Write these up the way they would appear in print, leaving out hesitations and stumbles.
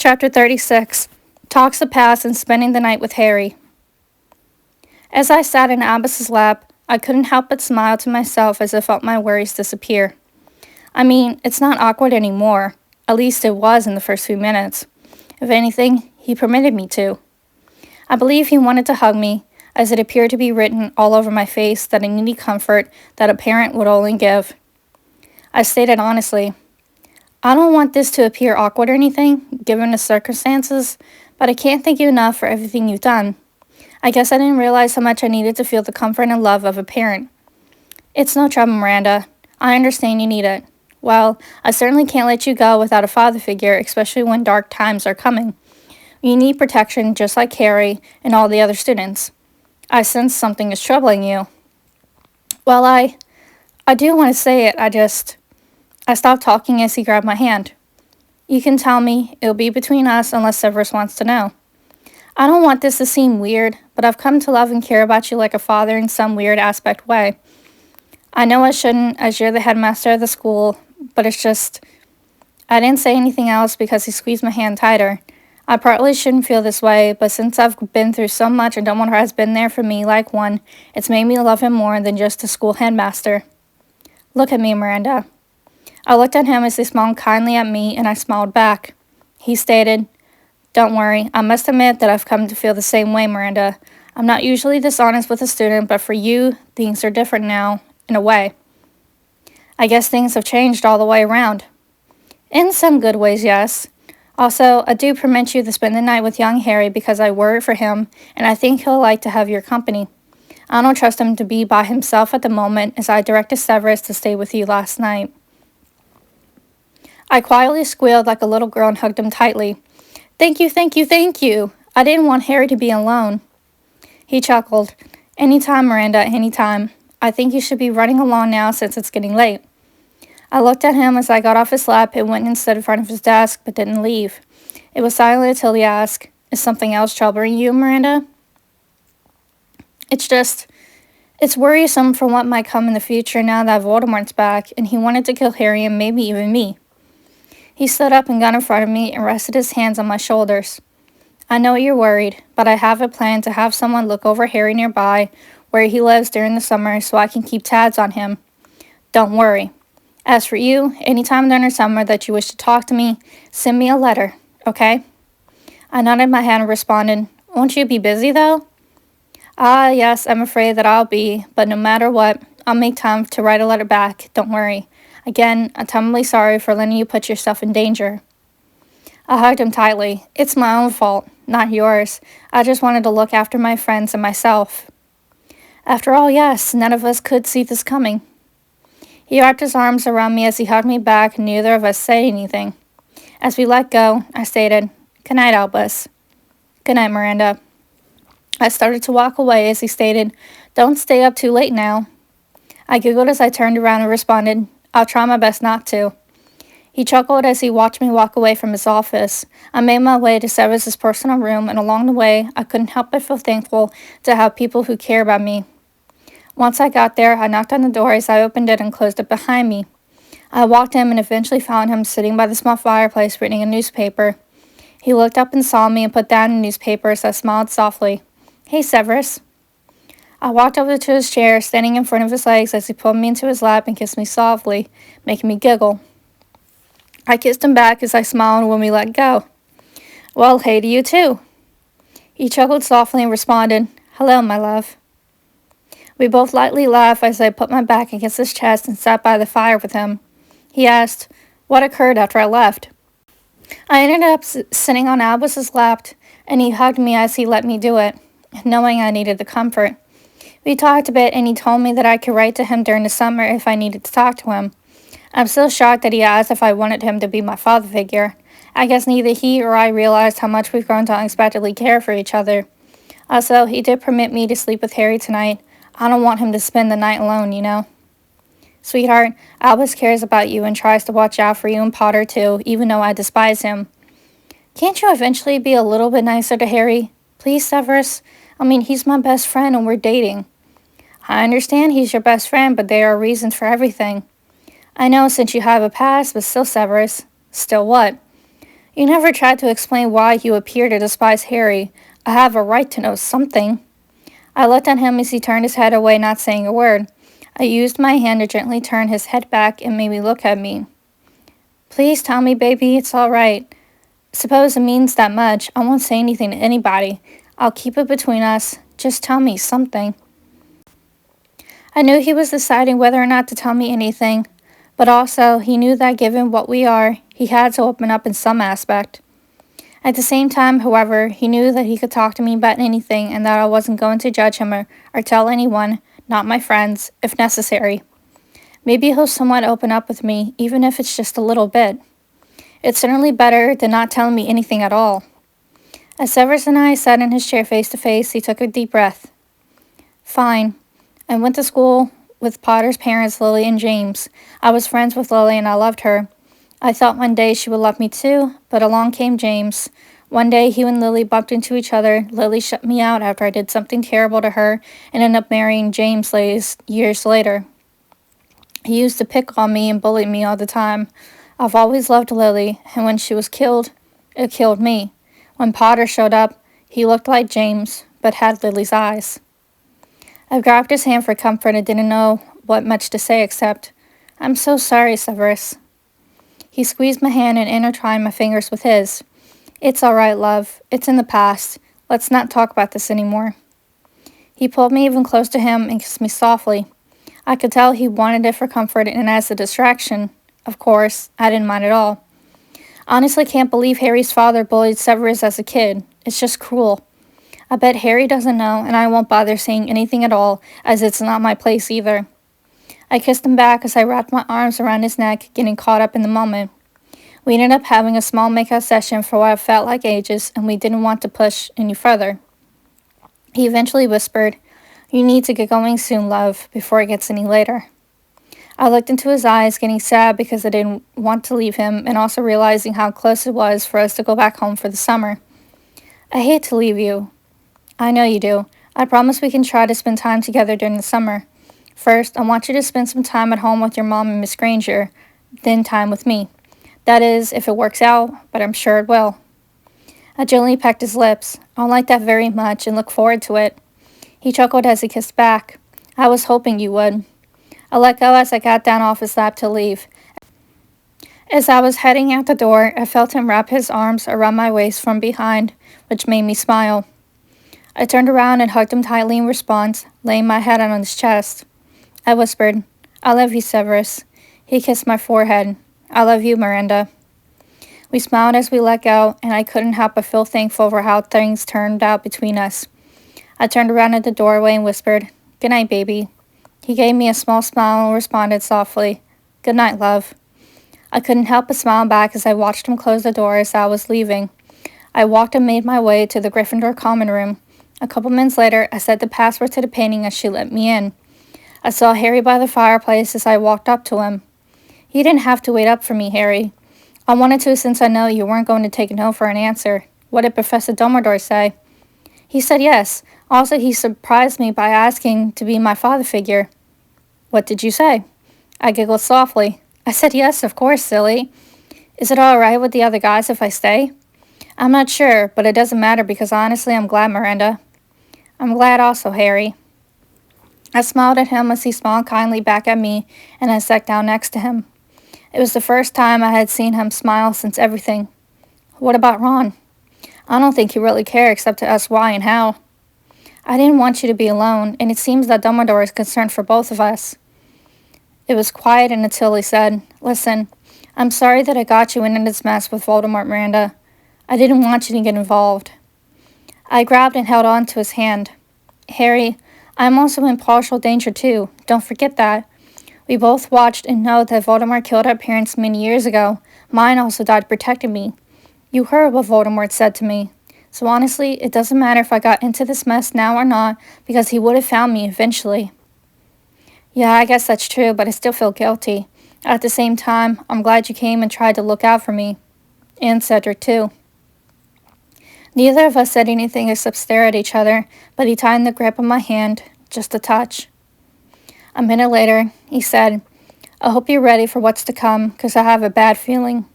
Chapter 36 Talks the Past and Spending the Night with Harry. As I sat in Albus's lap, I couldn't help but smile to myself as I felt my worries disappear. I mean, it's not awkward anymore. At least it was in the first few minutes. If anything, he permitted me to. I believe he wanted to hug me, as it appeared to be written all over my face that I needed comfort that a parent would only give. I stated honestly, I don't want this to appear awkward or anything, given the circumstances, but I can't thank you enough for everything you've done. I guess I didn't realize how much I needed to feel the comfort and love of a parent. It's no trouble, Miranda. I understand you need it. Well, I certainly can't let you go without a father figure, especially when dark times are coming. You need protection just like Harry and all the other students. I sense something is troubling you. Well, I do want to say it, I stopped talking as he grabbed my hand. You can tell me. It'll be between us unless Severus wants to know. I don't want this to seem weird, but I've come to love and care about you like a father in some weird aspect way. I know I shouldn't, as you're the headmaster of the school, but it's just... I didn't say anything else because he squeezed my hand tighter. I partly shouldn't feel this way, but since I've been through so much and no one has been there for me like one, it's made me love him more than just the school headmaster. Look at me, Miranda. I looked at him as he smiled kindly at me, and I smiled back. He stated, Don't worry, I must admit that I've come to feel the same way, Miranda. I'm not usually dishonest with a student, but for you, things are different now, in a way. I guess things have changed all the way around. In some good ways, yes. Also, I do permit you to spend the night with young Harry because I worry for him, and I think he'll like to have your company. I don't trust him to be by himself at the moment, as I directed Severus to stay with you last night. I quietly squealed like a little girl and hugged him tightly. Thank you, thank you, thank you. I didn't want Harry to be alone. He chuckled. Anytime, Miranda, anytime. I think you should be running along now since it's getting late. I looked at him as I got off his lap and went and stood in front of his desk, but didn't leave. It was silent until he asked, Is something else troubling you, Miranda? It's worrisome for what might come in the future now that Voldemort's back, and he wanted to kill Harry and maybe even me. He stood up and got in front of me and rested his hands on my shoulders. I know you're worried, but I have a plan to have someone look over Harry nearby where he lives during the summer so I can keep tabs on him. Don't worry. As for you, anytime during the summer that you wish to talk to me, send me a letter, okay? I nodded my head and responded, Won't you be busy though? Ah, yes, I'm afraid that I'll be, but no matter what, I'll make time to write a letter back, don't worry. Again, I'm terribly sorry for letting you put yourself in danger. I hugged him tightly. It's my own fault, not yours. I just wanted to look after my friends and myself. After all, yes, none of us could see this coming. He wrapped his arms around me as he hugged me back, and neither of us said anything. As we let go, I stated, Good night, Albus. Good night, Miranda. I started to walk away as he stated, Don't stay up too late now. I giggled as I turned around and responded, I'll try my best not to. He chuckled as he watched me walk away from his office. I made my way to Severus's personal room, and along the way, I couldn't help but feel thankful to have people who care about me. Once I got there, I knocked on the door as I opened it and closed it behind me. I walked in and eventually found him sitting by the small fireplace reading a newspaper. He looked up and saw me and put down the newspaper as I smiled softly. Hey, Severus. I walked over to his chair, standing in front of his legs as he pulled me into his lap and kissed me softly, making me giggle. I kissed him back as I smiled when we let go. Well, hey to you too. He chuckled softly and responded, Hello, my love. We both lightly laughed as I put my back against his chest and sat by the fire with him. He asked, What occurred after I left? I ended up sitting on Albus's lap, and he hugged me as he let me do it, knowing I needed the comfort. We talked a bit, and he told me that I could write to him during the summer if I needed to talk to him. I'm still shocked that he asked if I wanted him to be my father figure. I guess neither he or I realized how much we've grown to unexpectedly care for each other. Also, he did permit me to sleep with Harry tonight. I don't want him to spend the night alone, you know. Sweetheart, Albus cares about you and tries to watch out for you and Potter too, even though I despise him. Can't you eventually be a little bit nicer to Harry? Please, Severus? I mean, he's my best friend and we're dating. I understand he's your best friend, but there are reasons for everything. I know since you have a past, but still, Severus. Still what? You never tried to explain why you appear to despise Harry. I have a right to know something. I looked at him as he turned his head away, not saying a word. I used my hand to gently turn his head back and made me look at me. Please tell me, baby, it's all right. Suppose it means that much. I won't say anything to anybody. I'll keep it between us. Just tell me something. I knew he was deciding whether or not to tell me anything, but also he knew that given what we are, he had to open up in some aspect. At the same time, however, he knew that he could talk to me about anything and that I wasn't going to judge him or tell anyone, not my friends, if necessary. Maybe he'll somewhat open up with me, even if it's just a little bit. It's certainly better than not telling me anything at all. As Severus and I sat in his chair face to face, he took a deep breath. Fine. I went to school with Potter's parents, Lily and James. I was friends with Lily and I loved her. I thought one day she would love me too, but along came James. One day he and Lily bumped into each other. Lily shut me out after I did something terrible to her and ended up marrying James years later. He used to pick on me and bully me all the time. I've always loved Lily, and when she was killed, it killed me. When Potter showed up, he looked like James, but had Lily's eyes. I grabbed his hand for comfort and didn't know what much to say except, I'm so sorry, Severus. He squeezed my hand and intertwined my fingers with his. It's all right, love. It's in the past. Let's not talk about this anymore. He pulled me even close to him and kissed me softly. I could tell he wanted it for comfort and as a distraction. Of course, I didn't mind at all. Honestly, can't believe Harry's father bullied Severus as a kid. It's just cruel. I bet Harry doesn't know, and I won't bother saying anything at all, as it's not my place either. I kissed him back as I wrapped my arms around his neck, getting caught up in the moment. We ended up having a small makeout session for what felt like ages, and we didn't want to push any further. He eventually whispered, You need to get going soon, love, before it gets any later. I looked into his eyes, getting sad because I didn't want to leave him, and also realizing how close it was for us to go back home for the summer. I hate to leave you. I know you do. I promise we can try to spend time together during the summer. First, I want you to spend some time at home with your mom and Miss Granger, then time with me. That is, if it works out, but I'm sure it will. I gently pecked his lips. I like that very much and look forward to it. He chuckled as he kissed back. I was hoping you would. I let go as I got down off his lap to leave. As I was heading out the door, I felt him wrap his arms around my waist from behind, which made me smile. I turned around and hugged him tightly in response, laying my head on his chest. I whispered, I love you, Severus. He kissed my forehead. I love you, Miranda. We smiled as we let go, and I couldn't help but feel thankful for how things turned out between us. I turned around at the doorway and whispered, Good night, baby. He gave me a small smile and responded softly, Good night, love. I couldn't help but smile back as I watched him close the door as I was leaving. I walked and made my way to the Gryffindor common room. A couple minutes later, I said the password to the painting as she let me in. I saw Harry by the fireplace as I walked up to him. You didn't have to wait up for me, Harry. I wanted to since I know you weren't going to take no for an answer. What did Professor Dumbledore say? He said yes. Also, he surprised me by asking to be my father figure. What did you say? I giggled softly. I said yes, of course, silly. Is it all right with the other guys if I stay? I'm not sure, but it doesn't matter because honestly I'm glad, Miranda. I'm glad also, Harry. I smiled at him as he smiled kindly back at me, and I sat down next to him. It was the first time I had seen him smile since everything. What about Ron? I don't think he really cared except to ask why and how. I didn't want you to be alone, and it seems that Dumbledore is concerned for both of us. It was quiet until he said, Listen, I'm sorry that I got you into this mess with Voldemort, Miranda. I didn't want you to get involved. I grabbed and held on to his hand. Harry, I'm also in partial danger too. Don't forget that. We both watched and know that Voldemort killed our parents many years ago. Mine also died protecting me. You heard what Voldemort said to me. So honestly, it doesn't matter if I got into this mess now or not, because he would have found me eventually. Yeah, I guess that's true, but I still feel guilty. At the same time, I'm glad you came and tried to look out for me. And Cedric too. Neither of us said anything except stare at each other, but he tightened the grip of my hand, just a touch. A minute later, he said, I hope you're ready for what's to come, because I have a bad feeling.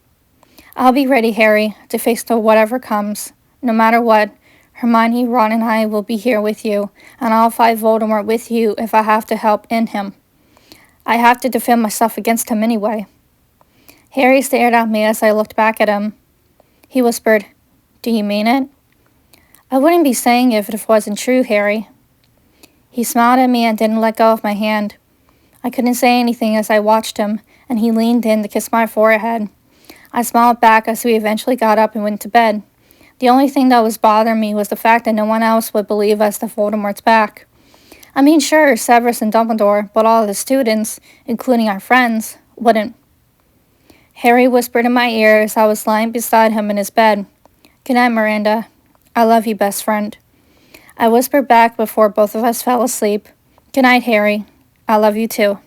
I'll be ready, Harry, to face whatever comes. No matter what, Hermione, Ron, and I will be here with you, and I'll fight Voldemort with you if I have to help in him. I have to defend myself against him anyway. Harry stared at me as I looked back at him. He whispered, "Do you mean it?" "I wouldn't be saying it if it wasn't true, Harry." He smiled at me and didn't let go of my hand. I couldn't say anything as I watched him, and he leaned in to kiss my forehead. I smiled back as we eventually got up and went to bed. The only thing that was bothering me was the fact that no one else would believe us that Voldemort's back. I mean, sure, Severus and Dumbledore, but all of the students, including our friends, wouldn't. Harry whispered in my ear as I was lying beside him in his bed. "Good night, Miranda. I love you, best friend." I whispered back before both of us fell asleep. "Good night, Harry. I love you too."